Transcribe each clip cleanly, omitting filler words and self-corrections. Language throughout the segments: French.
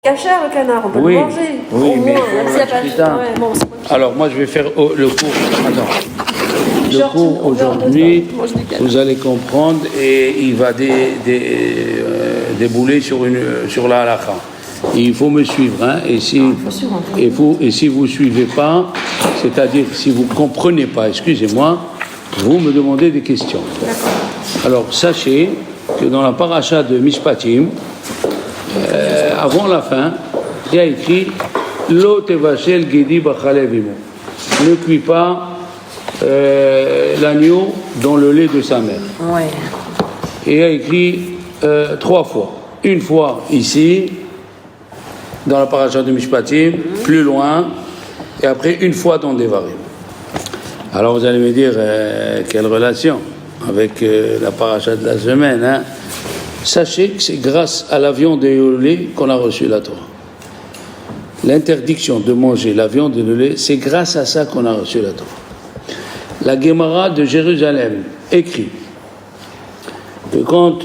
Cachère, le canard, on peut le manger. Oui, mais alors moi je vais faire le cours. Attends. Le cours aujourd'hui, vous allez comprendre et il va débouler sur la halakha. Il faut me suivre, hein, et si vous suivez pas, c'est-à-dire si vous comprenez pas, excusez-moi, vous me demandez des questions. Alors sachez que dans la paracha de Mishpatim, avant la fin, il y a écrit Lo tevashel gedi b'chalev imo. Ne cuis pas l'agneau dans le lait de sa mère. Ouais. Et il y a écrit 3 fois. Une fois ici, dans la paracha de Mishpatim, plus loin, et après une fois dans Devarim. Alors vous allez me dire, quelle relation avec la paracha de la semaine, hein? Sachez que c'est grâce à la viande et au lait qu'on a reçu la Torah. L'interdiction de manger la viande et le lait, c'est grâce à ça qu'on a reçu la Torah. La Gemara de Jérusalem écrit que quand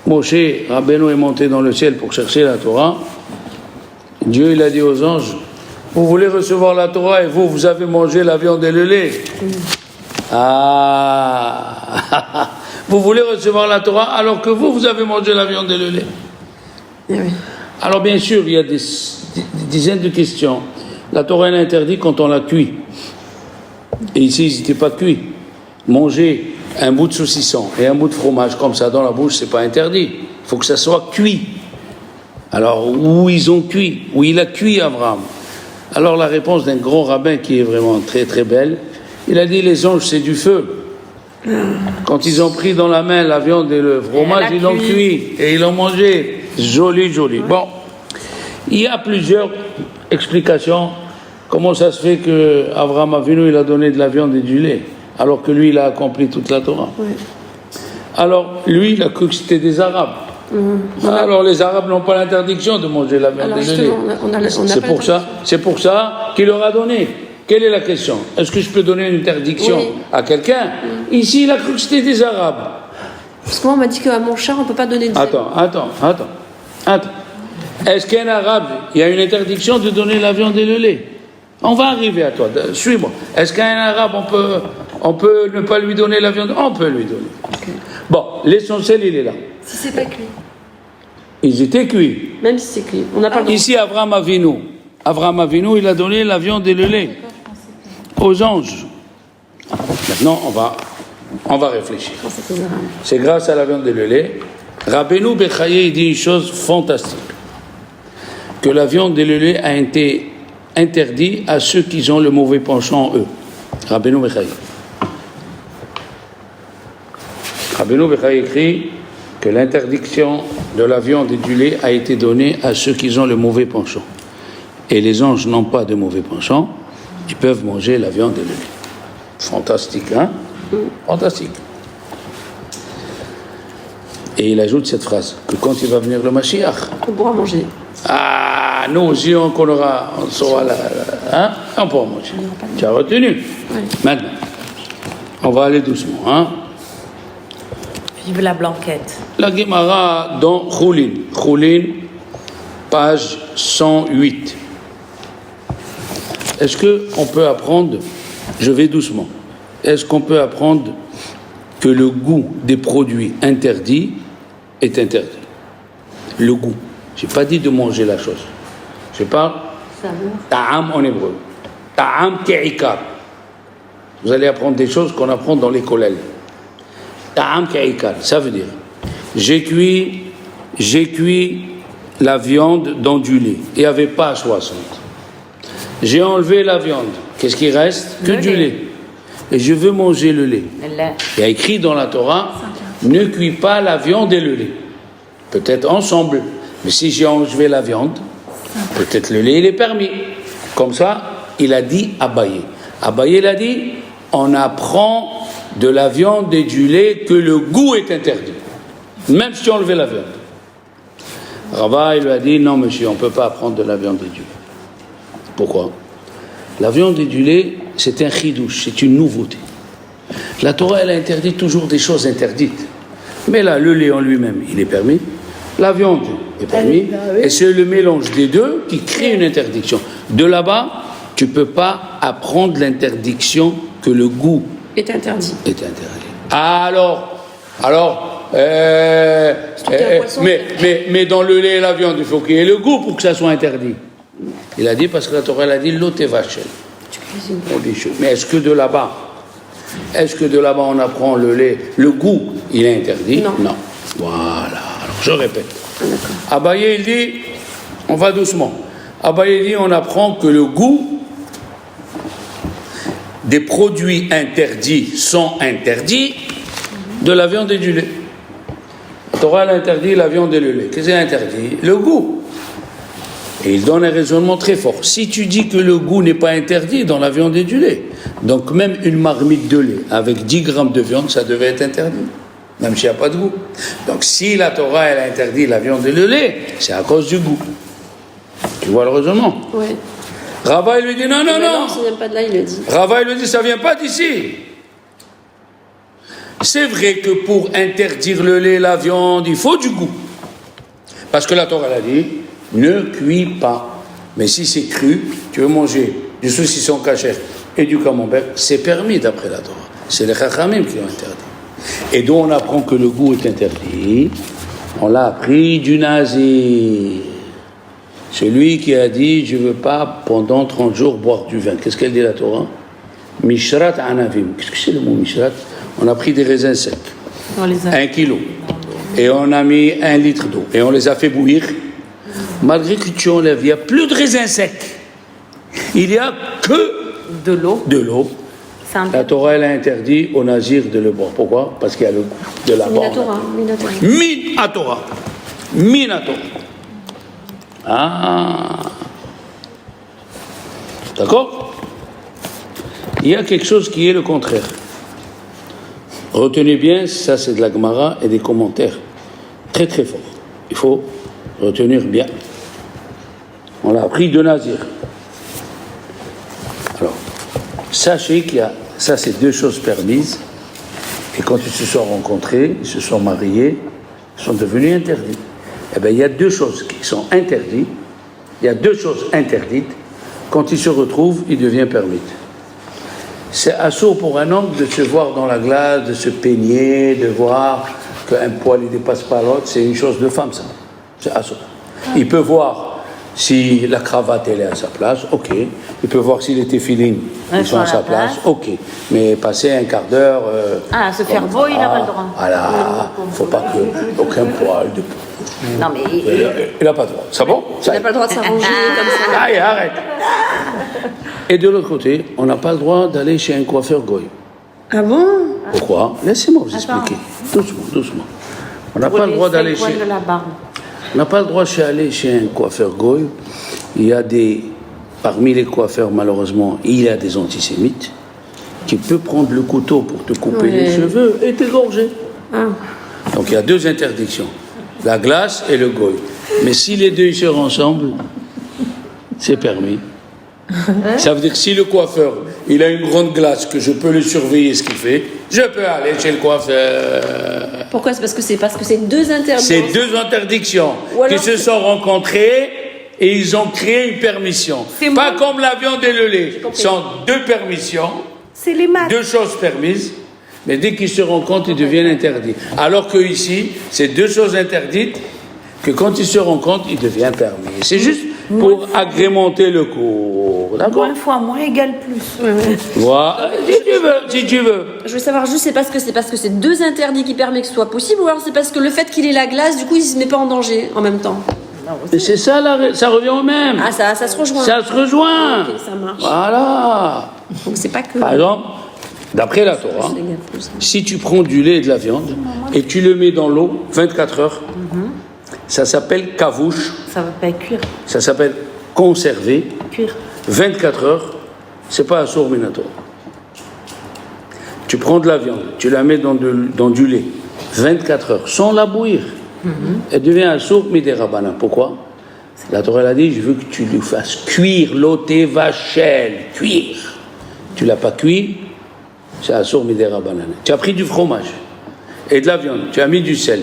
Moshe Rabbeinu est monté dans le ciel pour chercher la Torah, Dieu il a dit aux anges, vous voulez recevoir la Torah et vous avez mangé la viande et le lait. Ah vous voulez recevoir la Torah alors que vous avez mangé la viande et le lait. Oui. Alors bien sûr, il y a des dizaines de questions. La Torah elle interdit quand on la cuit. Et ici, ils n'étaient pas cuits. Manger un bout de saucisson et un bout de fromage comme ça dans la bouche, c'est pas interdit. Il faut que ça soit cuit. Alors, où ils ont cuit? Où il a cuit Abraham? Alors la réponse d'un grand rabbin qui est vraiment très très belle, il a dit les anges c'est du feu. Quand ils ont pris dans la main la viande et le fromage, ils l'ont cuit et ils l'ont mangé. Joli, joli. Bon, il y a plusieurs explications. Comment ça se fait que Abraham Avinu il a donné de la viande et du lait, alors que lui il a accompli toute la Torah. Oui. Alors lui il a cru que c'était des Arabes. Alors les Arabes n'ont pas l'interdiction de manger la viande et le lait. C'est pour ça qu'il leur a donné. Quelle est la question? Est-ce que je peux donner une interdiction à quelqu'un? Ici, il a cru que c'était des Arabes. Parce que moi, on m'a dit qu'à mon char, on ne peut pas donner de Attends. Est-ce qu'un Arabe, il y a une interdiction de donner la viande et le lait? On va arriver à toi, suis-moi. Est-ce qu'un Arabe, on peut ne pas lui donner la viande? On peut lui donner. Okay. Bon, l'essentiel, il est là. Si c'est pas cuit. Ils étaient cuits. Même si c'est cuit. On n'a pas le droit. Ici, Abraham Avinu, il a donné la viande et le lait aux anges. Maintenant, on va réfléchir. C'est grâce à la viande et le lait. Rabbeinu Bechaye dit une chose fantastique, que la viande et le lait a été interdit à ceux qui ont le mauvais penchant en eux. Rabbeinu Bechaye. Rabbeinu Bechaye écrit que l'interdiction de la viande et du lait a été donnée à ceux qui ont le mauvais penchant. Et les anges n'ont pas de mauvais penchant, ils peuvent manger la viande et le lait. Fantastique, hein? Fantastique. Et il ajoute cette phrase, que quand il va venir le Mashiach, on pourra manger. Ah, nous aussi, on saura hein? On pourra manger. Tu as retenu? Oui. Maintenant, on va aller doucement, hein? Vive la blanquette. La Gemara dans Choulin, page 108. Est-ce qu'on peut apprendre, je vais doucement, est-ce qu'on peut apprendre que le goût des produits interdits est interdit? Le goût. Je n'ai pas dit de manger la chose. Je parle ta'am en hébreu. Ta'am ke'ikar. Vous allez apprendre des choses qu'on apprend dans les collèges. Ta'am ke'ikar, ça veut dire j'ai cuit la viande dans du lait. Il n'y avait pas 60. J'ai enlevé la viande. Qu'est-ce qui reste? Que du lait. Et je veux manger le lait. Il y a écrit dans la Torah, ne cuis pas la viande et le lait. Peut-être ensemble. Mais si j'ai enlevé la viande, peut-être le lait il est permis. Comme ça, il a dit Abaye. Abaye il a dit, on apprend de la viande et du lait que le goût est interdit. Même si on enlevait la viande. Rava il lui a dit, non monsieur, on ne peut pas apprendre de la viande et du lait. Pourquoi? La viande et du lait, c'est un chidouche, c'est une nouveauté. La Torah, elle interdit toujours des choses interdites. Mais là, le lait en lui-même, il est permis. La viande est permis, et c'est le mélange des deux qui crée une interdiction. De là-bas, tu ne peux pas apprendre l'interdiction que le goût Est interdit. est interdit. Alors, mais dans le lait et la viande, il faut qu'il y ait le goût pour que ça soit interdit. Il a dit, parce que la Torah a dit, l'otevachel. Mais est-ce que de là-bas on apprend le lait, le goût, il est interdit? Non. Voilà. Alors, je répète. Abaye, il dit, on va doucement. Abaye, il dit, on apprend que le goût des produits interdits sont interdits de la viande et du lait. La Torah a interdit la viande et le lait. Qu'est-ce qui est interdit? Le goût. Et il donne un raisonnement très fort. Si tu dis que le goût n'est pas interdit dans la viande et du lait, donc même une marmite de lait avec 10 grammes de viande, ça devait être interdit, même s'il n'y a pas de goût. Donc si la Torah elle a interdit la viande et le lait, c'est à cause du goût. Tu vois le raisonnement? Oui. Rava il lui dit non. Ça vient pas de là, il le dit. Rava il lui dit ça vient pas d'ici. C'est vrai que pour interdire le lait, la viande, il faut du goût. Parce que la Torah l'a dit, ne cuis pas. Mais si c'est cru, tu veux manger du saucisson cachère et du camembert, c'est permis d'après la Torah. C'est les chachamim qui l'ont interdit. Et donc on apprend que le goût est interdit. On l'a appris du nazir. Celui qui a dit, je ne veux pas pendant 30 jours boire du vin. Qu'est-ce qu'elle dit la Torah? Mishrat anavim. Qu'est-ce que c'est le mot mishrat? On a pris des raisins secs. 1 kilo. Et on a mis 1 litre d'eau. Et on les a fait bouillir. Malgré que tu enlèves, il n'y a plus de raisins secs. Il n'y a que de l'eau. La Torah, elle a interdit aux nazirs de le boire. Pourquoi? Parce qu'il y a le goût de la mort. Minatora. Ah. D'accord? Il y a quelque chose qui est le contraire. Retenez bien, ça c'est de la Gemara et des commentaires très très forts. Il faut retenir bien. On l'a appris de Nazir. Alors, sachez qu'il y a, ça c'est 2 choses permises, et quand ils se sont rencontrés, ils se sont mariés, ils sont devenus interdits. Eh bien, il y a 2 choses qui sont interdites, il y a 2 choses interdites, quand ils se retrouvent, il devient permis. C'est assaut pour un homme de se voir dans la glace, de se peigner, de voir qu'un poil ne dépasse pas l'autre, c'est une chose de femme, ça. C'est assaut. Il peut voir si la cravate elle est à sa place, ok. Il peut voir si les téfilines ils sont à sa place, ok. Mais passer un quart d'heure... se faire beau, il n'a pas le droit. Voilà, il ne faut pas que aucun poil de... Non mais... Il n'a pas le droit. C'est bon? Il n'a pas le droit de s'arranger comme ça. Allez, arrête. Et de l'autre côté, on n'a pas le droit d'aller chez un coiffeur goy. Ah bon? Pourquoi? Laissez-moi vous expliquer. Doucement. On n'a pas le droit d'aller chez... On n'a pas le droit d'aller chez un coiffeur goy. Il y a parmi les coiffeurs, malheureusement, il y a des antisémites qui peuvent prendre le couteau pour te couper les cheveux et t'égorger. Donc il y a 2 interdictions. La glace et le goy. Mais si les 2 ils sont ensemble, c'est permis. Ça veut dire que si le coiffeur, il a une grande glace, que je peux le surveiller ce qu'il fait, je peux aller chez le coiffeur. Pourquoi? C'est parce que c'est 2 interdictions. C'est 2 interdictions qui se sont rencontrées et ils ont créé une permission. Pas comme la viande et le lait. Ce sont 2 permissions, c'est les maths. 2 choses permises, mais dès qu'ils se rencontrent, ils deviennent interdits. Alors que ici, c'est 2 choses interdites que quand ils se rencontrent, ils deviennent permis. C'est juste pour agrémenter le cours. D'accord? Moins fois moins égale plus. Voilà. Si tu veux. Je veux savoir juste, c'est parce que c'est 2 interdits qui permettent que ce soit possible, ou alors c'est parce que le fait qu'il ait la glace, du coup, il se met pas en danger en même temps? Et c'est ça, ça revient au même. Ah, ça se rejoint. Ça se rejoint. Ok, ça marche. Voilà. Donc c'est pas que... Par exemple, d'après la Torah, si tu prends du lait et de la viande et tu le mets dans l'eau 24 heures, ça s'appelle kavouche. Ça va pas cuire. Ça s'appelle conserver. Cuire. 24 heures, c'est pas assour minato. Tu prends de la viande, tu la mets dans du lait, 24 heures, sans la bouillir. Elle devient assour midérabana. Pourquoi? La Torah a dit, je veux que tu lui fasses cuire l'oté vachel, cuire. Tu l'as pas cuit, c'est assour midérabana. Tu as pris du fromage et de la viande, tu as mis du sel.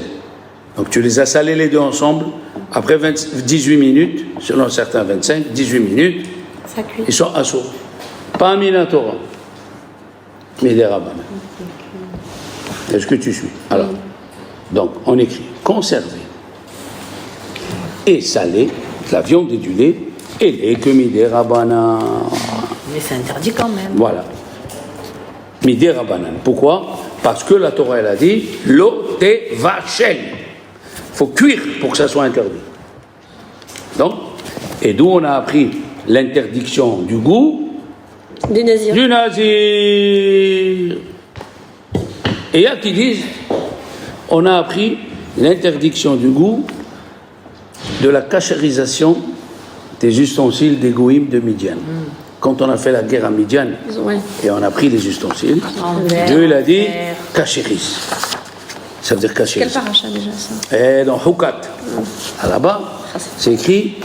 Donc tu les as salés les deux ensemble, après 18 minutes, selon certains 25, 18 minutes, Ça cuit. ils sont assourds. Pas Minatora, mais des rabbins. Est-ce que tu suis? Alors, donc on écrit conserver et saler la viande et du lait et les que midé rabbana. Mais c'est interdit quand même. Voilà. Midé rabanan. Pourquoi? Parce que la Torah elle a dit l'eau te vachel. Il faut cuire pour que ça soit interdit. Donc, et d'où on a appris l'interdiction du goût Des nazirs. du nazir. Et il y a qui disent on a appris l'interdiction du goût de la cachérisation des ustensiles des goïms de Midian. Quand on a fait la guerre à Midian Ouais. et on a pris les ustensiles, Dieu il a dit cachérise. Ça veut dire Quel cachérise. paracha déjà ça? Et dans Hukat, là-bas, c'est écrit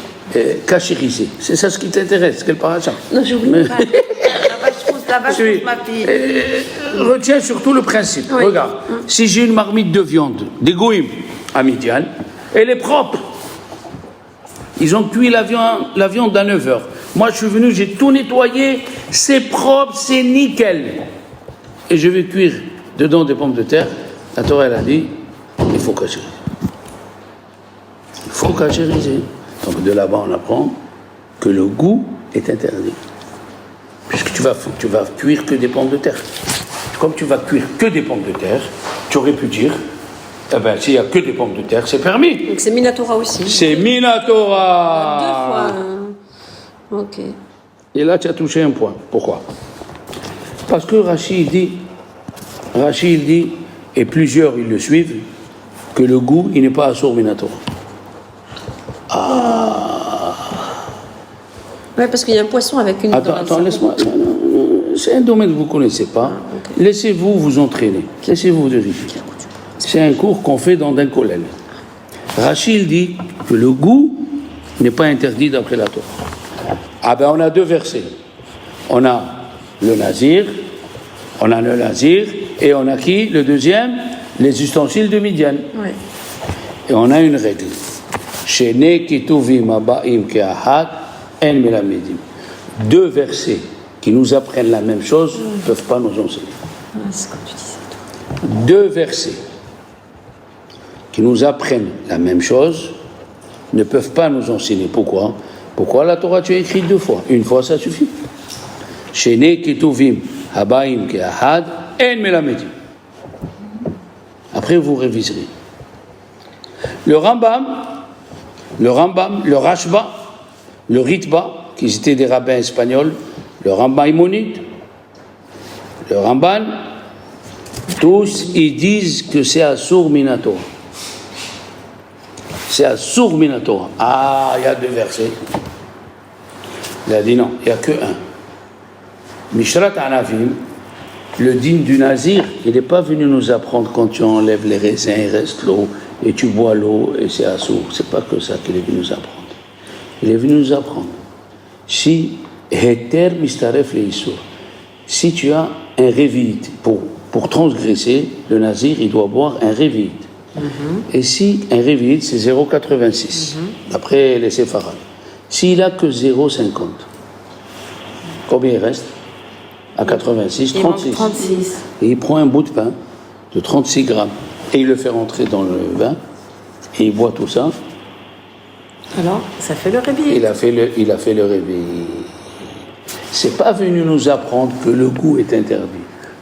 cachériser. C'est ça ce qui t'intéresse, quel paracha? Non, j'ai oublié. Mais- La vache Oui. rousse, ma fille. Retiens surtout le principe. Oui. Regarde, si j'ai une marmite de viande, des goïms à Midian, elle est propre. Ils ont cuit la viande à 9h. Moi, je suis venu, j'ai tout nettoyé, c'est propre, c'est nickel. Et je vais cuire dedans des pommes de terre. La Torah, elle a dit, il faut cachériser. Il faut cachériser. Donc de là-bas, on apprend que le goût est interdit. Puisque tu vas cuire que des pommes de terre. Comme tu vas cuire que des pommes de terre, tu aurais pu dire, eh ben, s'il n'y a que des pommes de terre, c'est permis. Donc c'est Minatora aussi. C'est Deux Minatora. fois. Ok. Et là, tu as touché un point. Pourquoi? Parce que Rachid dit, et plusieurs ils le suivent, que le goût, il n'est pas assour Minatora. Ouais, parce qu'il y a un poisson avec une. Attends, laisse-moi. Non, c'est un domaine que vous ne connaissez pas. Laissez-vous vous entraîner. Laissez-vous vérifier. C'est un cours qu'on fait dans un collège. Rachid dit que le goût n'est pas interdit d'après la Torah. Ah ben on a deux versets. On a le nazir, et on a qui? Le deuxième, les ustensiles de Midian. Ouais. Et on a une règle. Shene kituvim aba'im ke'ahad en melamedim. Deux versets qui nous apprennent la même chose ne peuvent pas nous enseigner. Ah, c'est comme tu disais. Deux versets qui nous apprennent la même chose ne peuvent pas nous enseigner. Pourquoi? Pourquoi la Torah tu as écrit deux fois? Une fois ça suffit. Shene kituvim aba'im ke'ahad en melamedim. Après vous réviserez. Le Rambam, le Rashba, le Ritba, qui étaient des rabbins espagnols, le Rambaimonide, le Ramban, tous ils disent que c'est Assour Minatora. C'est Assour Minatora. Ah, il y a deux versets. Il a dit non, il n'y a que un. Mishrat Anavim, le dîme du Nazir, il n'est pas venu nous apprendre quand tu enlèves les raisins, il reste l'eau, et tu bois l'eau, et c'est Assour. C'est pas que ça qu'il est venu nous apprendre. Il est venu nous apprendre. Si Heter Mistaref le Issour, si tu as un révite, pour transgresser, le Nazir, il doit boire un révite. Et si un révite, c'est 0,86, d'après les séfarades. S'il n'a que 0,50, combien il reste? À 86, 36. 36. Et il prend un bout de pain de 36 grammes et il le fait rentrer dans le vin et il boit tout ça. Alors, ça fait le réveil. Il a fait le réveil. C'est pas venu nous apprendre que le goût est interdit.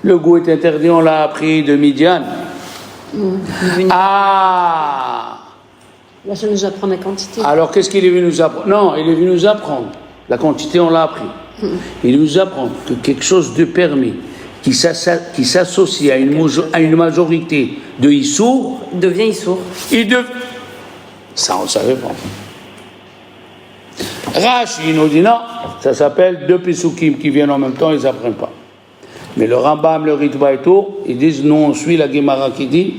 Le goût est interdit, on l'a appris de Midian. Ah! Là, ça nous apprend la quantité. Alors qu'est-ce qu'il est venu nous apprendre? Non, il est venu nous apprendre. La quantité, on l'a appris. Il nous apprend que quelque chose de permis qui s'associe à une majorité de Issour, Devient issour. ça on ne savait pas. Rashi nous dit non, ça s'appelle deux Pesukim qui viennent en même temps, ils n'apprennent pas. Mais le Rambam, le Ritba et tout, ils disent non, on suit la Gemara qui dit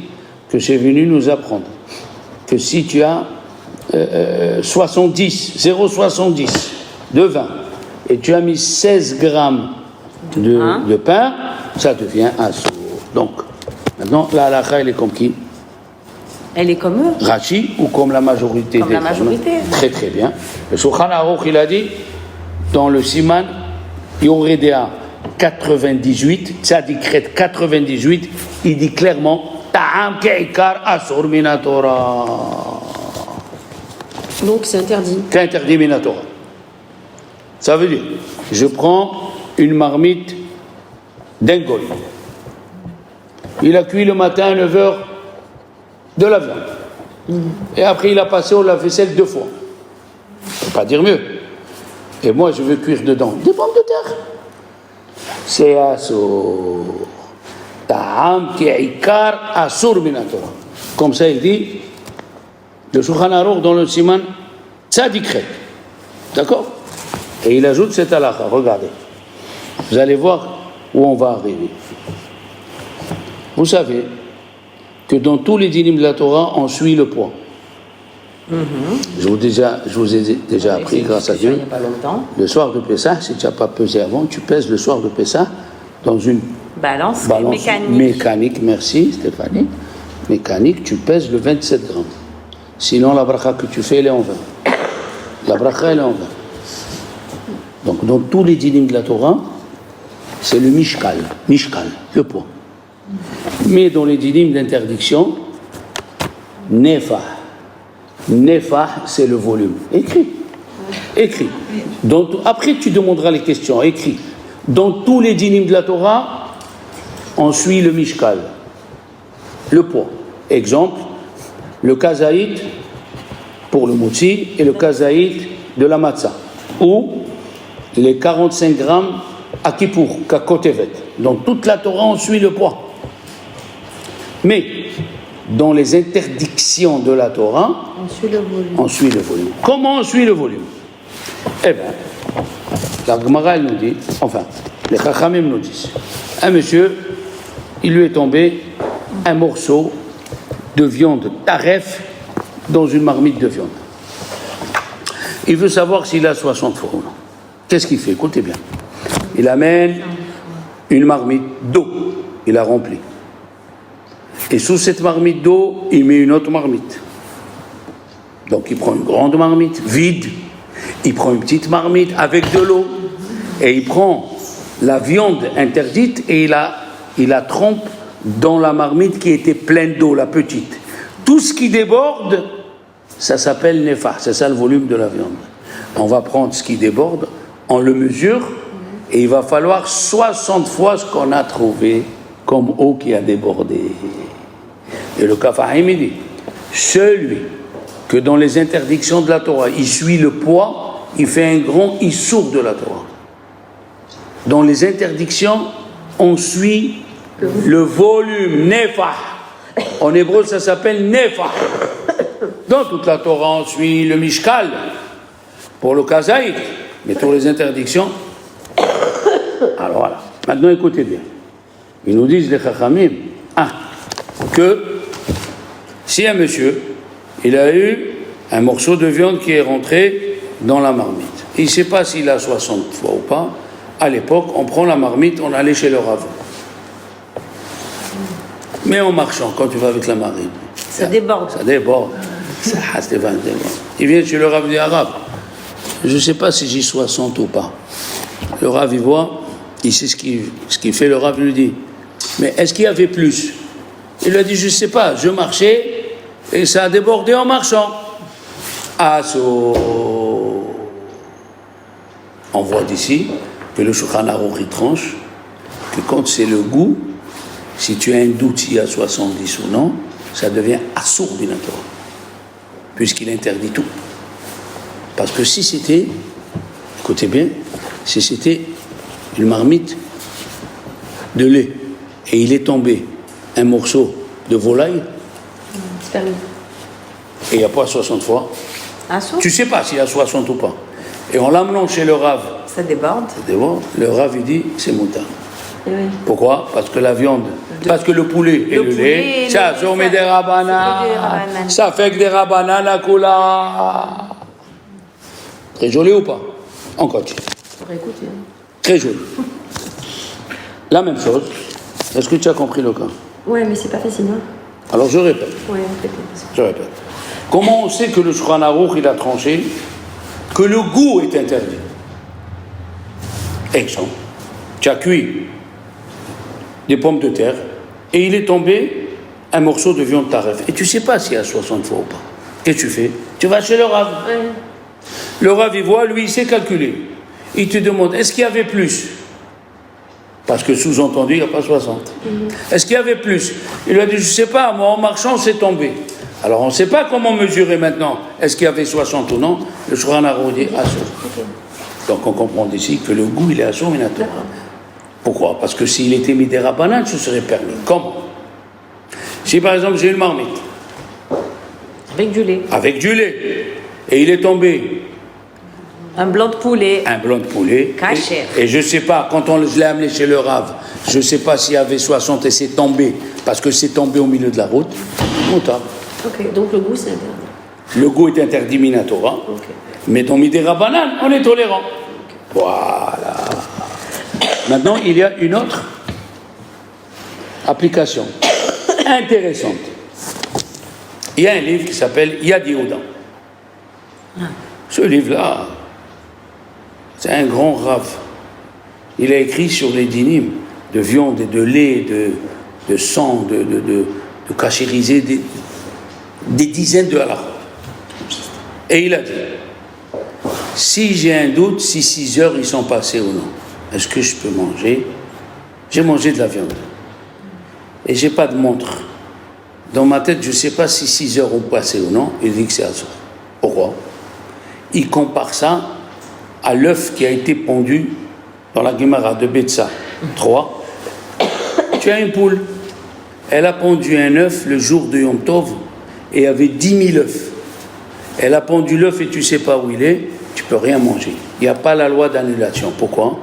que c'est venu nous apprendre que si tu as 0,70 de vin et tu as mis 16 grammes de pain, ça devient un sourd. Donc, maintenant, la halakha, elle est comme qui? Elle est comme eux. Rachi ou comme la majorité Comme des la majorité. Très très bien. Le Shulchan Aruch, il a dit, dans le Siman, Yoredea 98, Tzadikret 98, il dit clairement, Ta'am ke'ikar asur mina Torah. Donc c'est interdit. C'est interdit mina Torah. Ça veut dire, je prends une marmite d'un goy. Il a cuit le matin à 9h de la viande. Et après, il a passé au lave-vaisselle 2 fois. Je ne peux pas dire mieux. Et moi, je veux cuire dedans des pommes de terre. C'est assour. Ta'am ki'ikar assour min Torah. Comme ça, il dit, le Shulchan Aruch dans le Siman Tzadikret. D'accord? Et il ajoute cette halakha. Regardez. Vous allez voir où on va arriver. Vous savez que dans tous les dinim de la Torah, on suit le poids. Je vous ai déjà appris, grâce à Dieu, Il n'y a pas longtemps. le soir de Pessah, si tu n'as pas pesé avant, tu pèses le soir de Pessah dans une Balance mécanique. mécanique. Merci Stéphanie. Mécanique, tu pèses le 27 grammes. Sinon, la bracha que tu fais, elle est en 20. La bracha, elle est en 20. Donc, dans tous les dinim de la Torah, c'est le mishkal, le poids. Mais dans les dinim d'interdiction, nefah, c'est le volume. Écrit. Après, tu demanderas les questions. Écrit. Dans tous les dinim de la Torah, on suit le mishkal, le poids. Exemple, le kazaït pour le motzi et le kazaït de la matzah. Ou les 45 grammes à Kippour, kakotevet. Dans toute la Torah, on suit le poids. Mais dans les interdictions de la Torah, on suit le volume. Comment on suit le volume? Eh bien, la Gemara nous dit, les Chachamim nous disent, un monsieur, il lui est tombé un morceau de viande taref dans une marmite de viande. Il veut savoir s'il a 60 fois ou non. Qu'est-ce qu'il fait? Écoutez bien. Il amène une marmite d'eau, il la remplit. Et sous cette marmite d'eau, il met une autre marmite. Donc il prend une grande marmite vide, il prend une petite marmite avec de l'eau, et il prend la viande interdite et il la trempe dans la marmite qui était pleine d'eau, la petite. Tout ce qui déborde, ça s'appelle nefah, c'est ça le volume de la viande. On va prendre ce qui déborde, on le mesure, et il va falloir 60 fois ce qu'on a trouvé comme eau qui a débordé. Et le Kafahim dit, celui que dans les interdictions de la Torah, il suit le poids, il fait un grand issour de la Torah. Dans les interdictions, on suit le volume, nefah. En hébreu, ça s'appelle nefah. Dans toute la Torah, on suit le mishkal pour le kazaït, mais pour les interdictions. Alors voilà. Maintenant, écoutez bien. Ils nous disent les chachamim que si un monsieur, il a eu un morceau de viande qui est rentré dans la marmite, et il ne sait pas s'il a 60 fois ou pas, à l'époque, on prend la marmite, on allait chez le rav. Mais en marchant, quand tu vas avec la marmite, ça déborde. Ça déborde. Il vient chez le rav du arabe. Je ne sais pas si j'ai 60 ou pas. Le rav, il voit, il sait ce qu'il fait, le rav lui dit, mais est-ce qu'il y avait plus? Il lui a dit, je ne sais pas, je marchais et ça a débordé en marchant. On voit d'ici que le Shulchan Aruch tranche que quand c'est le goût, si tu as un doute s'il y a 70 ou non, ça devient assour bin Torah, puisqu'il interdit tout. Parce que si c'était, écoutez bien, si c'était une marmite de lait et il est tombé un morceau de volaille, C'est permis. et il n'y a pas 60 fois, Assour. tu ne sais pas s'il y a 60 ou pas. Et en l'amenant chez le Rav, Ça déborde. le Rav il dit c'est moutarde. Eh oui. Pourquoi? Parce que la viande, parce que le poulet et le lait, ça met des rabanan, ça fait que des rabanan à coula. Très joli ou pas? On continue. Faudrait écouter. Très joli. La même chose. Est-ce que tu as compris le cas? Ouais, mais c'est pas facile, hein. Alors je répète. Oui, Je répète. Comment on sait que le Shulchan Aruch, il a tranché que le goût est interdit? Exemple, tu as cuit des pommes de terre et il est tombé un morceau de viande taref. Et tu ne sais pas s'il y a 60 fois ou pas. Qu'est-ce que tu fais? Tu vas chez le Rav. Le Rav, il voit, lui, il sait calculer. Il te demande, est-ce qu'il y avait plus? Parce que sous-entendu, il n'y a pas 60. Est-ce qu'il y avait plus? Il lui a dit, je ne sais pas, moi en marchant, c'est tombé. Alors on ne sait pas comment mesurer maintenant. Est-ce qu'il y avait 60 ou non? Le Shulchan Aruch dit Asur. Donc on comprend d'ici que le goût, il est Asur Minatora. Pourquoi? Parce que s'il était mis des rabananes, ce serait permis. Comment? Si par exemple j'ai une marmite. avec du lait. Avec du lait. Et il est tombé. Un blanc de poulet. Un blanc de poulet. Kasher. Et je ne sais pas, quand je l'ai amené chez le Rav, je ne sais pas s'il y avait 60 et c'est tombé, parce que c'est tombé au milieu de la route. Moutard. Ok, donc le goût c'est interdit. Le goût est interdit Minatora. Ok. Mais dans Midera Banane, on est tolérant. Voilà. Maintenant, il y a une autre application intéressante. Il y a un livre qui s'appelle Yad Yehuda. Ce livre-là, c'est un grand rave. Il a écrit sur les dynimes de viande et de lait, de sang, de cachériser des dizaines de halakha. Et il a dit, si j'ai un doute, si 6 heures ils sont passés ou non, est-ce que je peux manger? J'ai mangé de la viande. Et j'ai pas de montre. Dans ma tête, je ne sais pas si 6 heures ont passé ou non. Il dit que c'est à ça. Pourquoi? Il compare ça à l'œuf qui a été pondu dans la Gemara de Betsa 3. Tu as une poule. Elle a pondu un œuf le jour de Yom Tov et il y avait 10 000 œufs. Elle a pondu l'œuf et tu ne sais pas où il est, tu ne peux rien manger. Il n'y a pas la loi d'annulation. Pourquoi?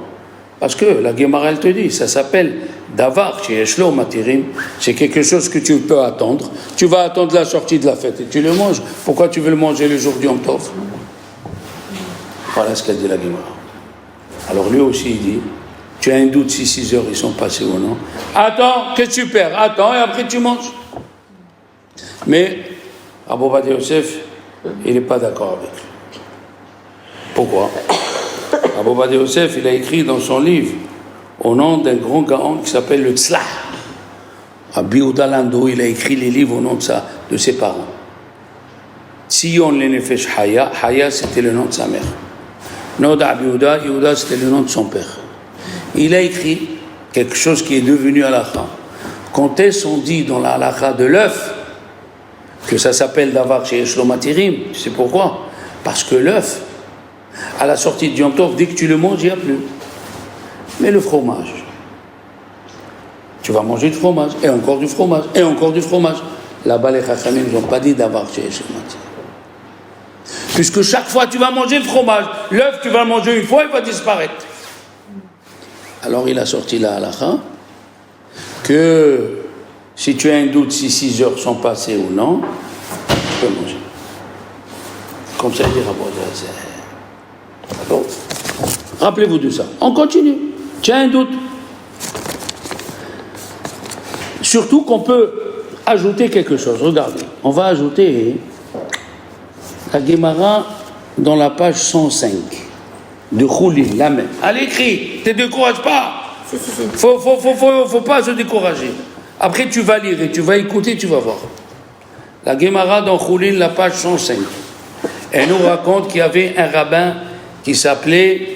Parce que la Gemara, elle te dit, ça s'appelle Davar, chez Eshlo Matirim, c'est quelque chose que tu peux attendre. Tu vas attendre la sortie de la fête et tu le manges. Pourquoi tu veux le manger le jour du Yom Tov? Voilà ce qu'a dit la Gemara. Alors lui aussi, il dit, tu as un doute si 6 heures ils sont passés ou non. Attends, qu'est-ce que tu perds? Attends et après tu manges. Mais Rabbi Ovadia Yosef, il n'est pas d'accord avec lui. Pourquoi? Rabbi Ovadia Yosef, il a écrit dans son livre, au nom d'un grand gaon qui s'appelle le Tzlah. Rabbi Yehuda Lando, il a écrit les livres au nom de ses parents. Tzion le Nefesh Haya, Haya c'était le nom de sa mère. Nod Rabbi Yehuda, Yehuda c'était le nom de son père. Il a écrit quelque chose qui est devenu halakha. Quand est-ce qu'on dit dans la halakha de l'œuf que ça s'appelle Davar chez Eshlo Matirim? Tu sais pourquoi? Parce que l'œuf, à la sortie du Yom Tov, dès que tu le manges, il n'y a plus. Mais le fromage, tu vas manger du fromage, et encore du fromage, et encore du fromage. Là-bas, les Chachamim n'ont pas dit Davar chez Eshlo Matirim. Puisque chaque fois tu vas manger le fromage, l'œuf tu vas le manger une fois, il va disparaître. Alors il a sorti la halakha que si tu as un doute si 6 heures sont passées ou non, tu peux manger. Comme ça il dit Rabbi Ovadia. Alors, rappelez-vous de ça. On continue. Tu as un doute. Surtout qu'on peut ajouter quelque chose. Regardez, on va ajouter la Gemara dans la page 105 de Choulin, la même. À l'écrit, ne te décourage pas. Faut pas se décourager. Après, tu vas lire et tu vas écouter, tu vas voir. La Gemara dans Choulin, la page 105. Elle nous raconte qu'il y avait un rabbin qui s'appelait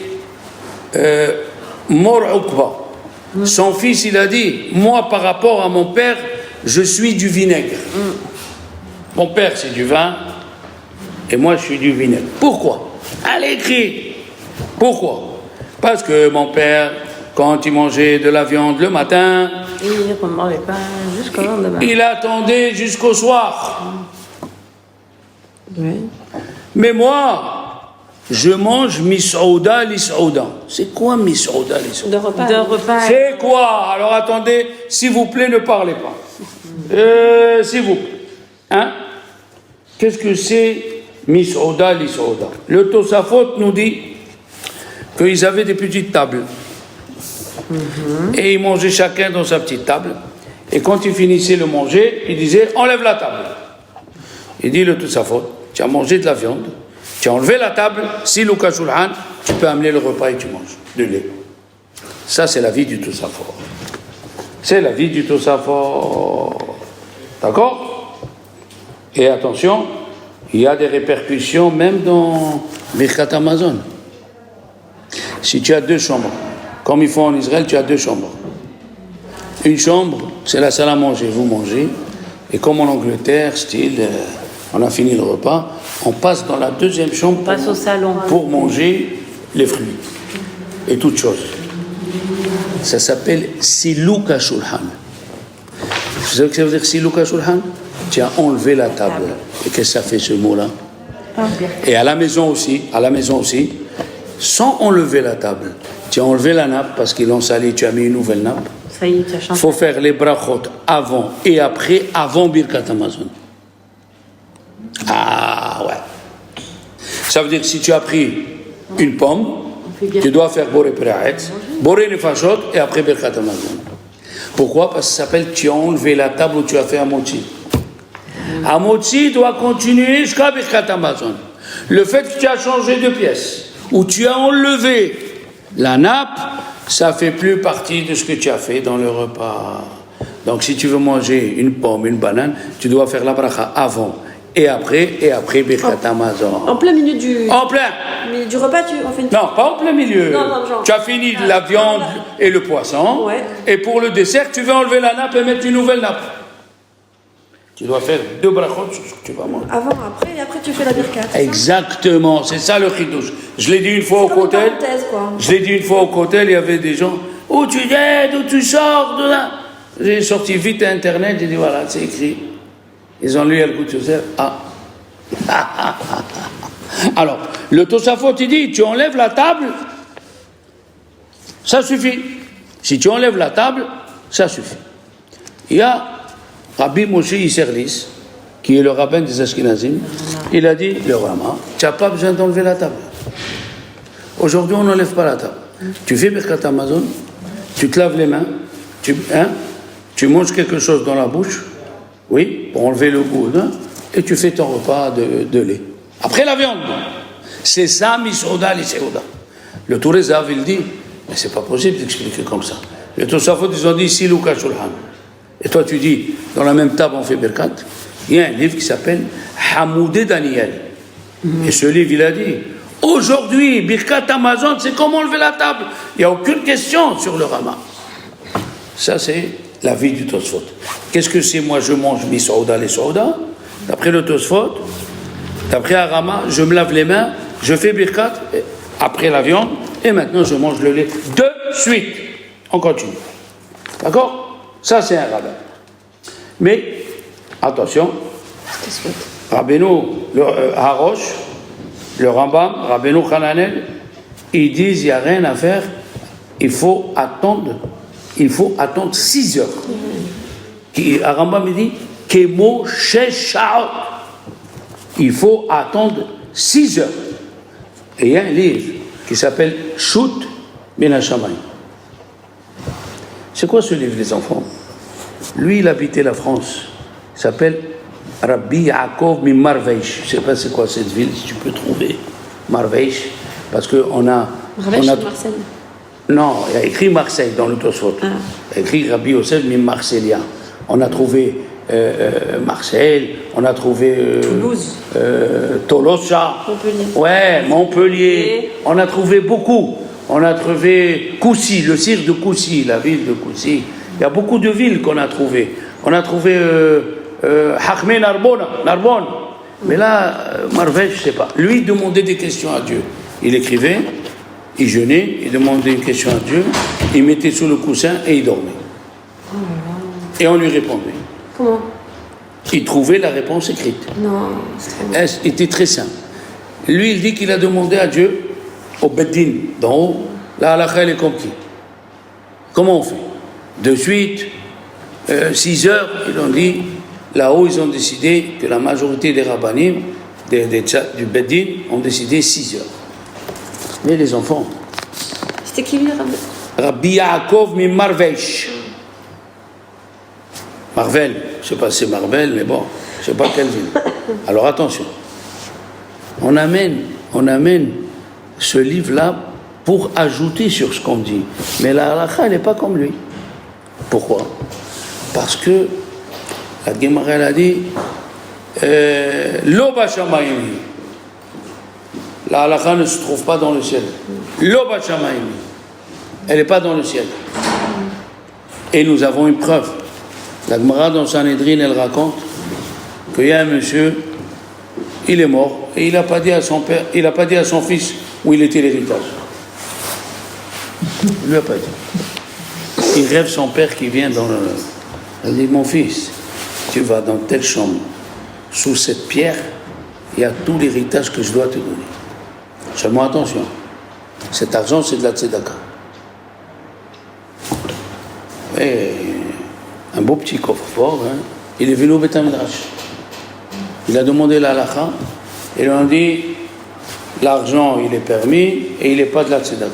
Mor Ukba. Son fils, il a dit, moi, par rapport à mon père, je suis du vinaigre. Mon père, c'est du vin. Et moi, je suis du vinaigre. Pourquoi? À l'écrit. Pourquoi? Parce que mon père, quand il mangeait de la viande le matin, Il ne mangeait pas jusqu'au lendemain. il attendait jusqu'au soir. Oui. Mais moi, je mange misouda l'isouda. C'est quoi misouda l'isouda? De repas. De repas. C'est quoi? Alors attendez, s'il vous plaît, ne parlez pas. S'il vous plaît. Hein? Qu'est-ce que c'est misouda l'isouda? Le Tosafot nous dit qu'ils avaient des petites tables. Et ils mangeaient chacun dans sa petite table. Et quand il finissait de manger, il disait enlève la table. Il dit le Tosafot, tu as mangé de la viande, tu as enlevé la table, si Luka Shulhan, tu peux amener le repas et tu manges du lait. Ça, c'est la vie du Tosafot. C'est la vie du Tosafot. D'accord? Et attention, il y a des répercussions même dans Birkat Hamazon. Si tu as 2 chambres, comme ils font en Israël, tu as 2 chambres. Une chambre, c'est la salle à manger, vous mangez. Et comme en Angleterre, style, on a fini le repas, on passe dans la 2e chambre passe au salon pour manger les fruits et toutes choses. Ça s'appelle Siluk HaShulhan. Vous savez ce que ça veut dire Siluk HaShulhan? Tu as enlevé la table. Et qu'est-ce que ça fait ce mot-là? Et à la maison aussi, sans enlever la table, tu as enlevé la nappe parce qu'ils l'ont salie, tu as mis une nouvelle nappe. Ça y est, tu as changé. Il faut faire les brachot avant et après, avant Birkat Hamazon. Ah ouais. Ça veut dire que si tu as pris une pomme, tu dois faire Boré Pre'aetz, Boré Nefashot et après Birkat Hamazon. Pourquoi? Parce que ça s'appelle tu as enlevé la table où tu as fait Hamotzi. Hamotzi doit continuer jusqu'à Birkat Hamazon. Le fait que tu as changé de pièce, ou tu as enlevé la nappe, ça fait plus partie de ce que tu as fait dans le repas. Donc si tu veux manger une pomme, une banane, tu dois faire la bracha avant et après Birkat Hamazon. En plein milieu du... En plein. Mais du repas, on fait une... Non, pas en plein milieu. Non, genre... Tu as fini la viande et le poisson. Ouais. Et pour le dessert, tu veux enlever la nappe et mettre une nouvelle nappe. Tu dois faire 2 brachot sur ce que tu vas manger. Avant, après, et après tu fais la birkat. Exactement, c'est ça le chidouche. Je l'ai dit une fois au cotel. Je l'ai dit une fois au cotel, il y avait des gens. Où tu aides, où tu sors de là. J'ai sorti vite à Internet, j'ai dit voilà, c'est écrit. Ils ont lu Yalkut Yosef. Ah. Alors, le Tosafot, il dit tu enlèves la table, ça suffit. Si tu enlèves la table, ça suffit. Il y a Rabbi Moshe Isserlis, qui est le rabbin des Ashkenazim, il a dit, le Rama, tu n'as pas besoin d'enlever la table. Aujourd'hui, on n'enlève pas la table. Tu fais Birkat Hamazon, tu te laves les mains, tu manges quelque chose dans la bouche, oui, pour enlever le goût, et tu fais ton repas de lait. Après la viande, c'est ça, Misouda, l'Isséouda. Le Tourezav, il dit, mais c'est pas possible d'expliquer comme ça. Le Tosafot, ils ont dit, ici, Luka Shulhan. Et toi, tu dis, dans la même table, on fait Birkat. Il y a un livre qui s'appelle Hamoudé Daniel. Et ce livre, il a dit, aujourd'hui, Birkat Hamazon, c'est comment enlever la table. Il n'y a aucune question sur le Rama. Ça, c'est la vie du Tosfot. Qu'est-ce que c'est? Moi, je mange mi Souda, les Souda. D'après le Tosfot, d'après un Rama, je me lave les mains, je fais Birkat, après la viande, et maintenant, je mange le lait de suite. On continue. D'accord? Ça, c'est un rabbin. Mais, attention, Rabbeinu Harosh, le Rambam, Rabbeinu Hananel, ils disent il n'y a rien à faire, il faut attendre 6 heures. Un Rambam dit Kemo Sheshaot. Il faut attendre 6 heures. Et il y a un livre qui s'appelle Shoot Ben Hashamayim. C'est quoi ce livre, les enfants? Lui, il habitait la France. Il s'appelle Rabbi Yaakov mi Marveish. Je ne sais pas c'est quoi cette ville, si tu peux trouver. Marveish. Parce qu'on a... Marveish, c'est Marseille. Non, il a écrit Marseille dans le Tosfot. Il a écrit Rabbi Yosef mi Marseillien. On a trouvé Marseille, on a trouvé... Toulouse. Tolosa. Montpellier. Ouais, Montpellier. On a trouvé beaucoup. On a trouvé Kousi, le cirque de Kousi, la ville de Kousi. Il y a beaucoup de villes qu'on a trouvées. On a trouvé Hakme Narbonne. Mais là, Marveish, je ne sais pas. Lui, il demandait des questions à Dieu. Il écrivait, il jeûnait, il demandait une question à Dieu, il mettait sous le coussin et il dormait. Et on lui répondait. Comment? Il trouvait la réponse écrite. Non, c'est trop C'était très simple. Lui, il dit qu'il a demandé à Dieu, au Beddin, d'en haut, la halakha, elle est compris. Comment on fait? De suite, 6 heures, ils ont dit, là-haut, ils ont décidé que la majorité des rabbanim, du Beddin, ont décidé 6 heures. Mais les enfants... C'était qui lui, Rabbi? Rabbi Yaakov mi Marveish. Marvel, je ne sais pas si c'est Marvel, mais bon, je ne sais pas quelle ville. Alors attention, on amène ce livre-là pour ajouter sur ce qu'on dit. Mais la halakha, elle n'est pas comme lui. Pourquoi? Parce que la Gemara, elle a dit Lo bashamayim. La halakha ne se trouve pas dans le ciel. Lo bashamayim. Elle n'est pas dans le ciel. Et nous avons une preuve. La Gemara dans Sanhedrin, elle raconte qu'il y a un monsieur, il est mort, et il n'a pas dit à son père, il n'a pas dit à son fils où il était l'héritage. Il ne lui a pas dit. Il rêve son père qui vient dans le... Il dit, mon fils, tu vas dans telle chambre, sous cette pierre, il y a tout l'héritage que je dois te donner. Seulement attention, cet argent c'est de la tzedaka. Et un beau petit coffre-fort, hein. Il est venu au Beth Midrash. Il a demandé la halakha, et ils lui ont dit, l'argent il est permis, et il n'est pas de la tzedaka.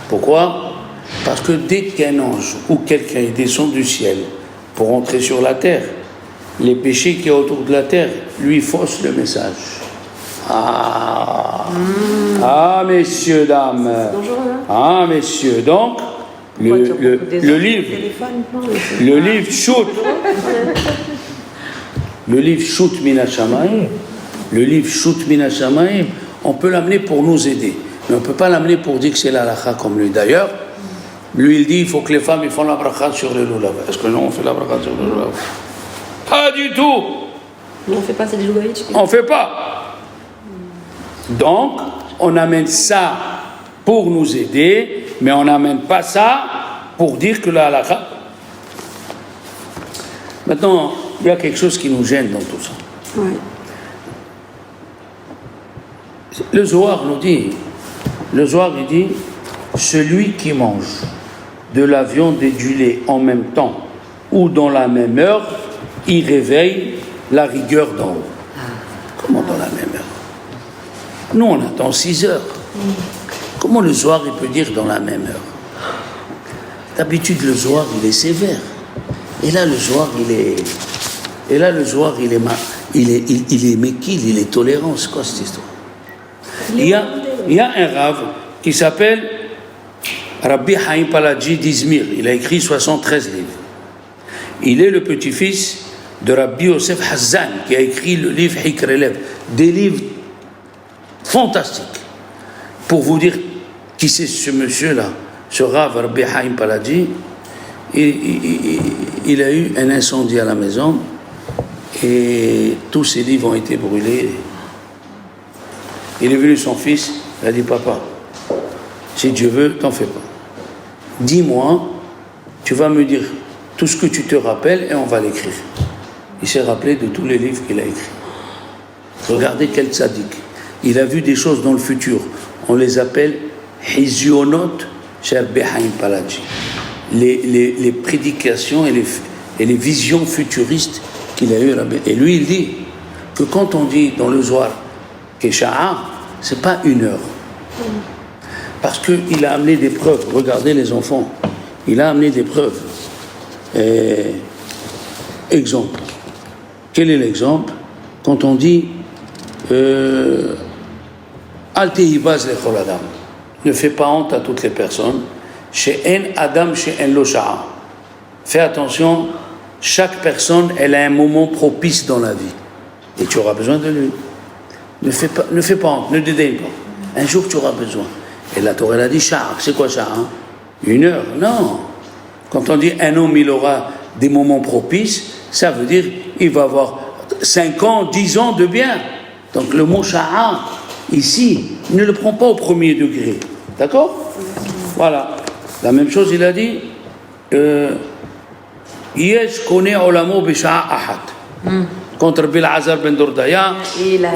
Pourquoi? Parce que dès qu'un ange ou quelqu'un descend du ciel pour entrer sur la terre, les péchés qui sont autour de la terre lui faussent le message. Ah, messieurs, dames. Bonjour, là. Ah, messieurs, donc, le livre Shoot, le livre Shoot Mina Shamayim, le livre Shoot Mina Shamayim, on peut l'amener pour nous aider, mais on ne peut pas l'amener pour dire que c'est la halakha comme lui. D'ailleurs, lui il dit il faut que les femmes ils font la bracha sur le lulav. Est-ce que nous on fait la bracha sur le lulav? Pas du tout. Non, on ne fait pas, c'est des Lubavitch. On ne fait pas. Donc, on amène ça pour nous aider, mais on n'amène pas ça pour dire que la halakha. Maintenant, il y a quelque chose qui nous gêne dans tout ça. Ouais. Le Zohar nous dit, il dit, celui qui mange de la viande et du lait en même temps ou dans la même heure, il réveille la rigueur d'en haut. Comment dans la même heure? Nous, on attend 6 heures. Comment le Zohar, il peut dire dans la même heure? D'habitude, le Zohar, il est sévère. Et là, le Zohar, il est méquille, il est tolérant. C'est quoi cette histoire? Il y a un Rav qui s'appelle Rabbi Haïm Paladji d'Izmir. Il a écrit 73 livres. Il est le petit-fils de Rabbi Yosef Hazan qui a écrit le livre Hikr Elev. Des livres fantastiques. Pour vous dire qui c'est ce monsieur-là, ce Rav Rabbi Haïm Paladji, il a eu un incendie à la maison et tous ses livres ont été brûlés. Il est venu son fils, il a dit papa, si Dieu veut, t'en fais pas. Dis-moi, tu vas me dire tout ce que tu te rappelles et on va l'écrire. Il s'est rappelé de tous les livres qu'il a écrits. Regardez quel tzaddik. Il a vu des choses dans le futur. On les appelle Hizionot chez Rabbi Haïm Paladji. Les prédications et les visions futuristes qu'il a eues. Et lui, il dit que quand on dit dans le Zohar Kesha'a, c'est pas 1 heure. Parce qu'il a amené des preuves. Regardez les enfants. Il a amené des preuves. Exemple. Quel est l'exemple? Quand on dit Al tehibaz lechol adam. Ne fais pas honte à toutes les personnes. She'en adam she'en lo sha'a. Fais attention, chaque personne, elle a un moment propice dans la vie. Et tu auras besoin de lui. Ne fais pas honte, ne dédaigne pas. Un jour, tu auras besoin. Et la Torah, elle a dit sha'a. C'est quoi sha'a? 1 heure? Non. Quand on dit un homme, il aura des moments propices, ça veut dire il va avoir 5 ans, 10 ans de bien. Donc le mot sha'a, ici, ne le prend pas au premier degré. D'accord? Voilà. La même chose, il a dit Yesh kone olamo bisha'a ahad. Contre Rabbi Elazar ben Dordaya,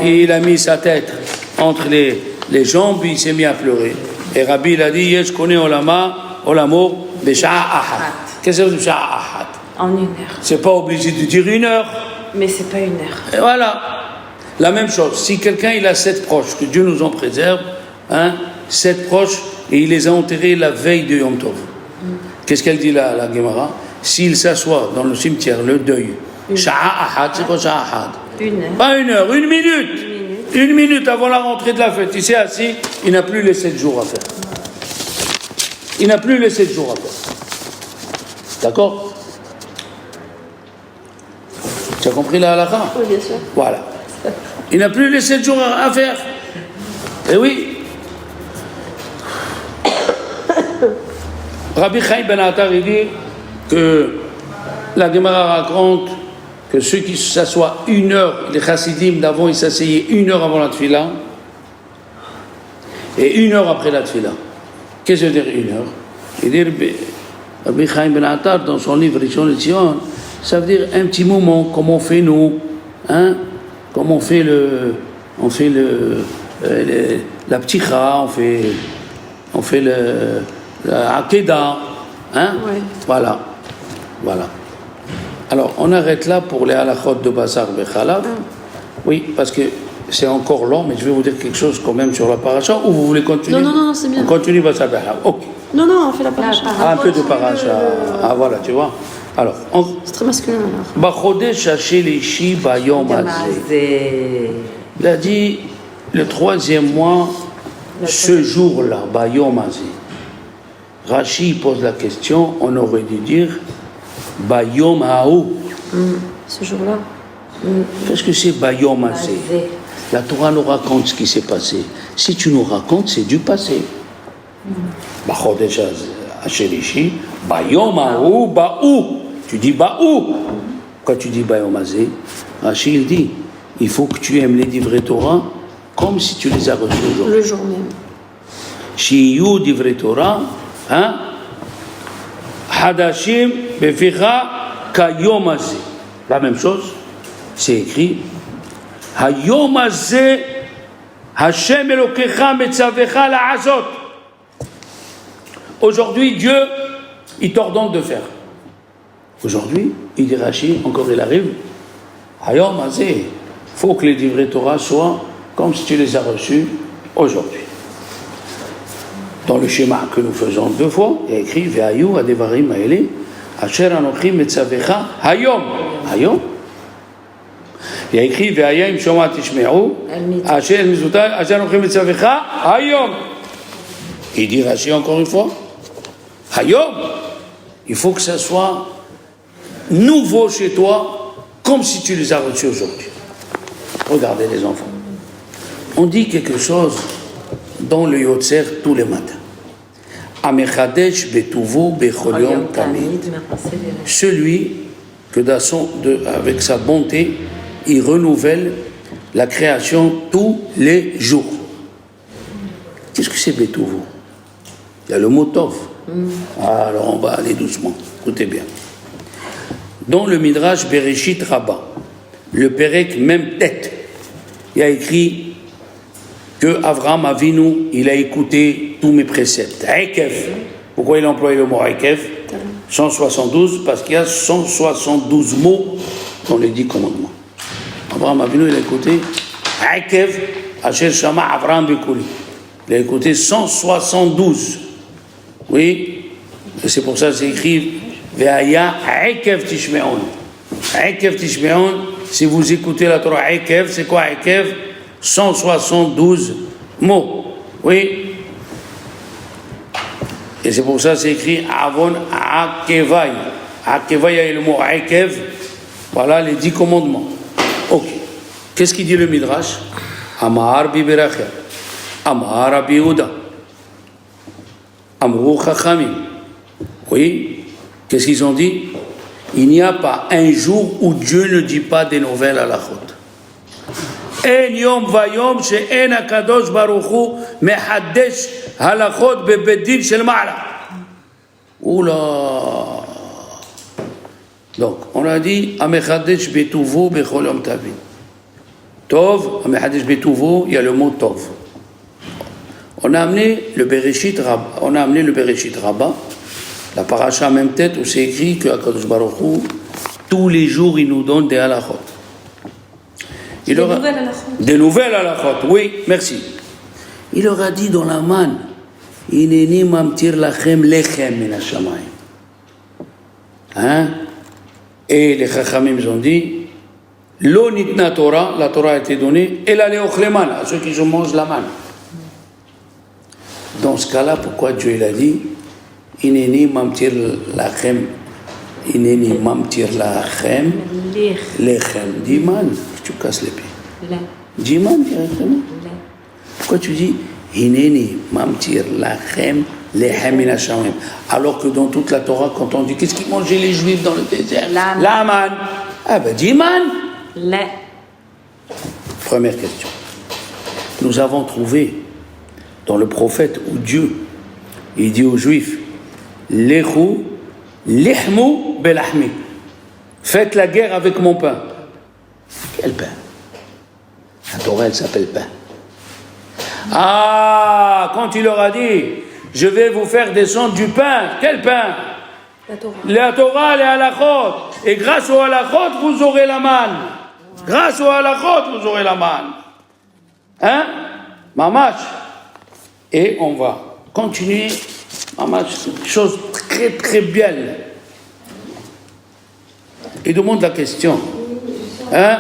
il a mis sa tête entre les jambes, il s'est mis à pleurer. Et Rabbi, il a dit Yesh kone olamo bisha'a ahad. Qu'est-ce que c'est bisha'a ahad? En 1 heure. C'est pas obligé de dire 1 heure. Mais c'est pas 1 heure. Et voilà. La même chose. Si quelqu'un il a 7 proches, que Dieu nous en préserve, 7 proches, et il les a enterrés la veille de Yom Tov. Qu'est-ce qu'elle dit là, la Gemara? s'il s'assoit dans le cimetière, le deuil, Sha'a Ahad, c'est quoi Sha'a Ahad? Une heure. Pas une heure, une minute. Une minute avant la rentrée de la fête. Il s'est assis, il n'a plus les 7 jours à faire. Il n'a plus les 7 jours à faire. D'accord? Tu as compris la halakha? Oui, bien sûr. Voilà. Il n'a plus les 7 jours à faire. Eh oui. Rabbi Chaim Ben Attar, il dit que la Gemara raconte que ceux qui s'assoient une heure, les chassidim d'avant, ils s'asseyaient une heure avant la tfila et une heure après la tfila. Qu'est-ce que veut dire une heure? Il dit, Rabbi Chaim Ben Attar, dans son livre Rishon LeZion, ça veut dire un petit moment, comme on fait nous, hein? Comme on fait la pticha, on fait la akeda, hein? Ouais. Voilà. Alors, on arrête là pour les halachot de Basar Bechalav. Oui, parce que c'est encore long, mais je vais vous dire quelque chose quand même sur la paracha, ou vous voulez continuer? Non, c'est bien. On continue Basar Bechalav. Ok. Non, on fait la paracha. Un peu de paracha. Ah, voilà, tu vois. Alors, C'est très masculin alors. Bachodesh Hashelishi Bayom Hazeh. Il a dit le 3e mois, ce jour-là, Bayom Hazeh. Rashi pose la question, on aurait dû dire Bayom Haou. Ce jour-là. Qu'est-ce que c'est Bayom Hazeh? La Torah nous raconte ce qui s'est passé. Si tu nous racontes, c'est du passé. Bachodesh Hashelishi Bayom Haou Baou. Tu dis Baou. Quand tu dis Bayom Hazeh, Rashi il dit il faut que tu aimes les divrei Torah comme si tu les as reçus aujourd'hui. Le jour même. Shiyu divrei Torah, hein? Hadashim beficha kayom hazeh. La même chose, c'est écrit Hayom hazeh Hashem Elokecha metzavecha la'azot. Aujourd'hui, Dieu, il t'ordonne de faire. Aujourd'hui, il dit Rashi, encore il arrive, Hayom hazeh. Il faut que les divrei Torah soient comme si tu les as reçus aujourd'hui. Dans le schéma que nous faisons 2 fois, il y a écrit Ve'ayu adevarim ha'ele asher anochi metzavecha hayom. Hayom. Il y a écrit Ve'aya im shoma tishme'u asher mizuta asher anochi metzavecha hayom. Il dit Rashi encore une fois Hayom. Il faut que ça soit nouveau chez toi, comme si tu les as reçus aujourd'hui. Regardez les enfants. On dit quelque chose dans le Yotzer tous les matins. Amechadesh betuvo bechol yom tamid. Celui que avec sa bonté, il renouvelle la création tous les jours. Qu'est-ce que c'est betuvo? Il y a le mot tov. Alors on va aller doucement. Écoutez bien. Dans le Midrash Bereshit Rabbah, le Perek même tête, il y a écrit que Avraham Avinu, il a écouté tous mes préceptes. Ekev. Pourquoi il a employé le mot Ekev? 172, parce qu'il y a 172 mots dans les 10 commandements. Avraham Avinu, il a écouté Ekev, Asher Shama Avraham Bekuli. Il a écouté 172. Oui, et c'est pour ça que c'est écrit Ve'aya Ekev Tishme'on. Ekev Tishme'on, si vous écoutez la Torah Ekev, c'est quoi Ekev? 172 mots. Oui. Et c'est pour ça que c'est écrit Avon Akevai. Akevai, il y a le mot Ekev. Voilà les 10 commandements. Ok. Qu'est-ce qu'il dit le Midrash? Amar bi Berachia. Amar Rabbi Yehuda. Amrou Chachamim. Oui. Qu'est-ce qu'ils ont dit? Il n'y a pas un jour où Dieu ne dit pas des nouvelles à la chôte. En yom vayom she'en hakadosh baruch hu mehadesh halachot bebedin shel ma'ala. Oula. Donc, on a dit amechadesh betuvo bechol yom tavin. Tov, amechadesh betuvo, il y a le mot tov. On a amené le Bereshit Rabbah, la paracha à même tête où c'est écrit que Akadosh Baruch Hu, tous les jours, il nous donne des halachot. Des nouvelles halachot, oui, merci. Il leur a dit dans la manne, Ineni mamtir lachem lechem min hashamayim. Hein? Et les Chachamim ont dit, Lo nitna Torah, la Torah a été donnée, et la leochleman, à ceux qui mangent la manne. Dans ce cas-là, pourquoi Dieu il a dit, Ineni mamtir lachem, Ineni mamtir lachem, lechem, dis man, tu casses les pieds. Dis man directement. Pourquoi tu dis, Ineni mamtir lachem, lechem minashamim, alors que dans toute la Torah, quand on dit, qu'est-ce qu'ils mangeaient les Juifs dans le désert? La manne. Ah ben dis man. Première question. Nous avons trouvé dans le prophète où Dieu il dit aux Juifs Lechu lihmu belahmi, faites la guerre avec mon pain. Quel pain? La Torah elle s'appelle pain. Ah, quand il leur a dit je vais vous faire descendre du pain, quel pain? La Torah, les halachot. Et grâce aux halachot, vous aurez la manne. Grâce aux halachot, vous aurez la manne. Hein? Mamash. Et on va continuer. Mamash, c'est une chose très très belle. Il demande la question. Hein?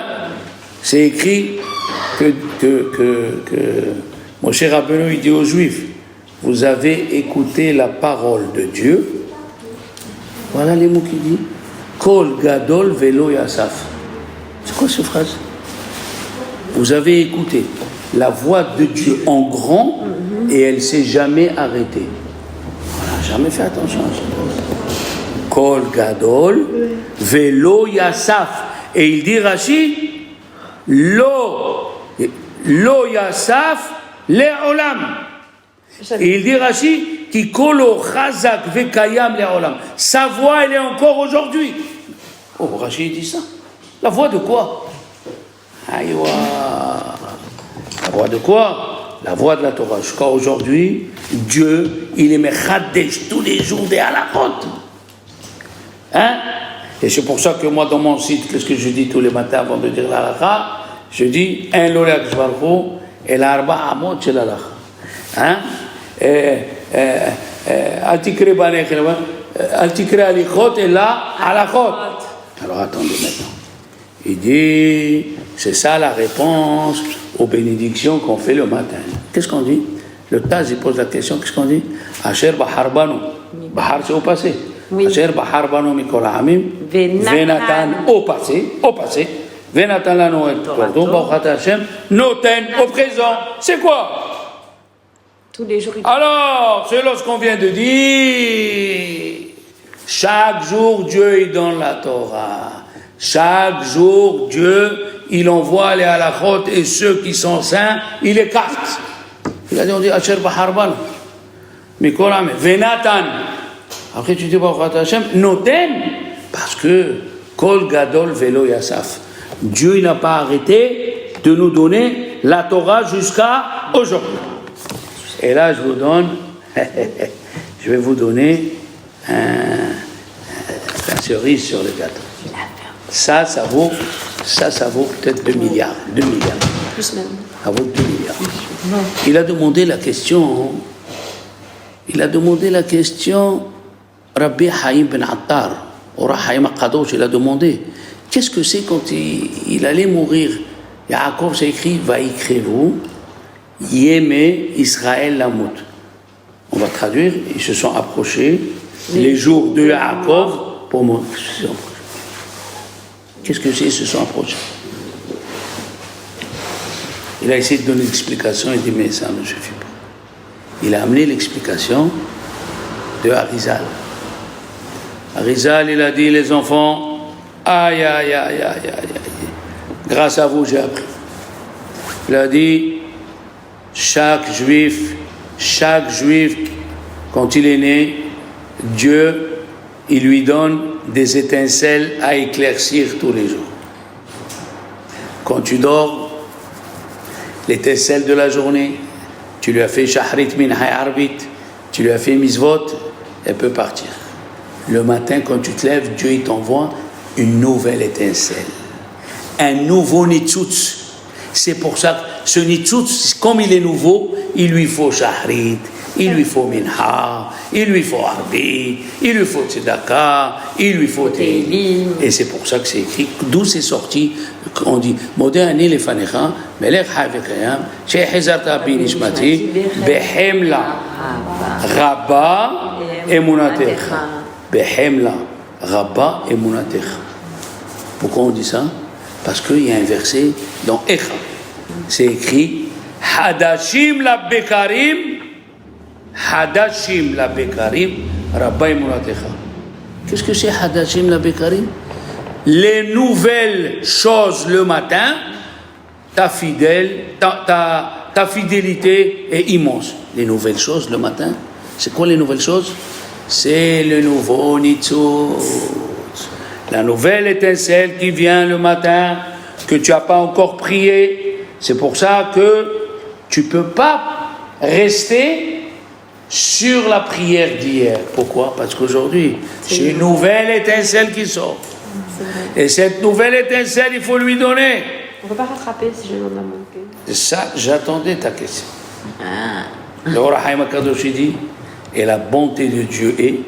C'est écrit que Moshe Rabbeinu il dit aux Juifs, vous avez écouté la parole de Dieu. Voilà les mots qu'il dit. Kol gadol velo yasaf. C'est quoi cette phrase? Vous avez écouté la voix de Dieu en grand et elle ne s'est jamais arrêtée. On n'a jamais fait attention à ça. Kol gadol velo yasaf. Et il dit Rashi, lo yasaf le'olam. Et il dit Rashi, qui kolo chazak vekayam le'olam. Sa voix, elle est encore aujourd'hui. Oh, Rashi dit ça. La voix de quoi? Aïwa. La voix de quoi? La voix de la Torah. Jusqu'à aujourd'hui, Dieu, il est mechadesh tous les jours des halachot. Hein? Et c'est pour ça que moi, dans mon site, qu'est-ce que je dis tous les matins avant de dire l'halakha? Je dis, un l'olak shvarcho, et l'arba amot shel halakha. Hein? Al tikre alichot et la halachot. Alors attendez maintenant. Il dit, c'est ça la réponse aux bénédictions qu'on fait le matin. Qu'est-ce qu'on dit? Le Taz il pose la question, qu'est-ce qu'on dit? Asher bahar banu. Bahar c'est au passé. Asher bahar banu mikol ha'amim. Venatan au passé. Venatan lanu et pardon. Baruch Hashem. Noten au présent. C'est quoi? Tous les jours. Alors, c'est lorsqu'on vient de dire, chaque jour Dieu il donne la Torah. Chaque jour Dieu il envoie les halachot et ceux qui sont saints, il écarte. Il a dit, on dit Asher Baharban, Mikol Ha'amim, Venatan. Après tu dis Baruch Hashem, Noten, parce que Kol Gadol Velo Yasaf. Dieu il n'a pas arrêté de nous donner la Torah jusqu'à aujourd'hui. Et là, je vais vous donner la cerise sur le gâteau. Ça vaut peut-être 2 milliards. 2 milliards. Plus même. Ça vaut 2 milliards. Il a demandé la question. Rabbi Haïm ben Attar, Ora Haïm Akadosh, il a demandé qu'est-ce que c'est quand il allait mourir. Yaakov, c'est écrit Vaïkrez-vous. Yémé Israël Lamout. On va traduire, ils se sont approchés les jours de Yaakov pour mourir. Qu'est-ce que c'est, ils se sont approchés? Il a essayé de donner l'explication, il dit mais ça ne suffit pas. Il a amené l'explication de Arizal. Arizal, il a dit les enfants, aïe, grâce à vous j'ai appris. Il a dit chaque juif, quand il est né, Dieu, il lui donne des étincelles à éclaircir tous les jours. Quand tu dors, l'étincelle de la journée, tu lui as fait shahrit min hayarbit, tu lui as fait misvot, elle peut partir. Le matin, quand tu te lèves, Dieu il t'envoie une nouvelle étincelle, un nouveau nitzutz. C'est pour ça que ce nitzutz, comme il est nouveau, il lui faut shahrit, il lui faut minha, il lui faut arbit, il lui faut tzedaka, il lui faut tehillim. Et c'est pour ça que c'est écrit, d'où c'est sorti, on dit, Modeh ani lefanecha, melech hay vekayam, shehizarta bi nishmati, behemla, rabba emunatecha. Behemla, rabba emunatecha. Pourquoi on dit ça? Parce qu'il y a un verset dans Echa. C'est écrit, Hadashim la bekarim, Hadashim la bekarim, rabba emunatecha. Qu'est-ce que c'est Hadashim la bekarim? Les nouvelles choses le matin, ta fidélité est immense. Les nouvelles choses le matin, c'est quoi les nouvelles choses? C'est le nouveau nitzutz. La nouvelle étincelle qui vient le matin, que tu n'as pas encore prié. C'est pour ça que tu ne peux pas rester sur la prière d'hier. Pourquoi? Parce qu'aujourd'hui, c'est une nouvelle étincelle qui sort. Et cette nouvelle étincelle, il faut lui donner. On ne peut pas rattraper si je m'en ai manqué. C'est ça, j'attendais ta question. Le Rahim Akadosh dit, et la bonté de Dieu est,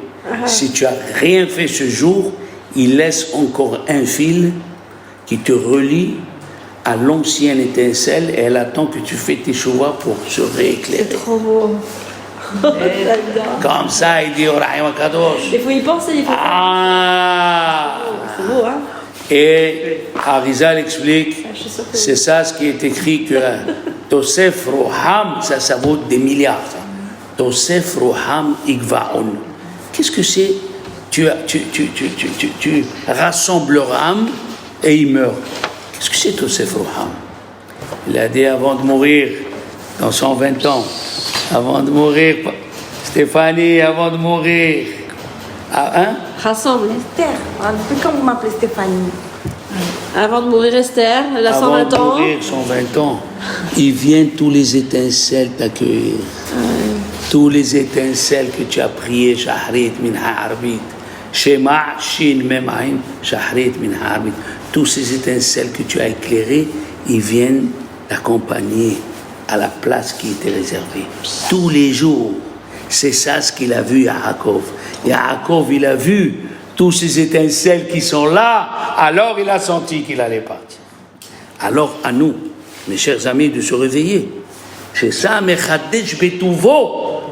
si tu n'as rien fait ce jour, il laisse encore un fil qui te relie à l'ancienne étincelle et elle attend que tu fais tes choix pour se rééclairer. C'est trop beau. Comme ça, il dit au Rahim Akadosh. Il faut y penser, il faut c'est beau, hein? Et Arizal explique, Je suis sûre que c'est ça ce qui est écrit que Tosef Roham, ça vaut des milliards. Ça. Tosef Roham Igvaon. Qu'est-ce que c'est? Tu rassembles leur âme et ils meurent. Qu'est-ce que c'est Tosef Roham? Il a dit avant de mourir, dans 120 ans, avant de mourir, Stéphanie, avant de mourir, hein? Rassemble. Esther, pourquoi vous m'appelez Stéphanie? Avant de mourir Esther, elle a Avant 120 de ans. mourir, 120 ans, ils viennent tous les étincelles t'accueillir. Tous les étincelles que tu as priées, Shahrit min ha'arbit, Shema, Shin, Memaim, Shahrit min ha'arbit. Tous ces étincelles que tu as éclairées, ils viennent t'accompagner à la place qui était réservée. Tous les jours. C'est ça ce qu'il a vu Yaakov. Yaakov, il a vu tous ces étincelles qui sont là, alors il a senti qu'il allait partir. Alors à nous, mes chers amis, de se réveiller. C'est ça, Mechadesh Betuvo,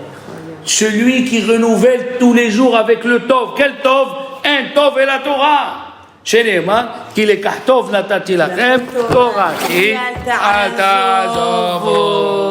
celui qui renouvelle tous les jours avec le Tov. Quel Tov? Un Tov et la Torah. Sheneman, qui les Kahtov natati lachem, Torah, qui al tazovo.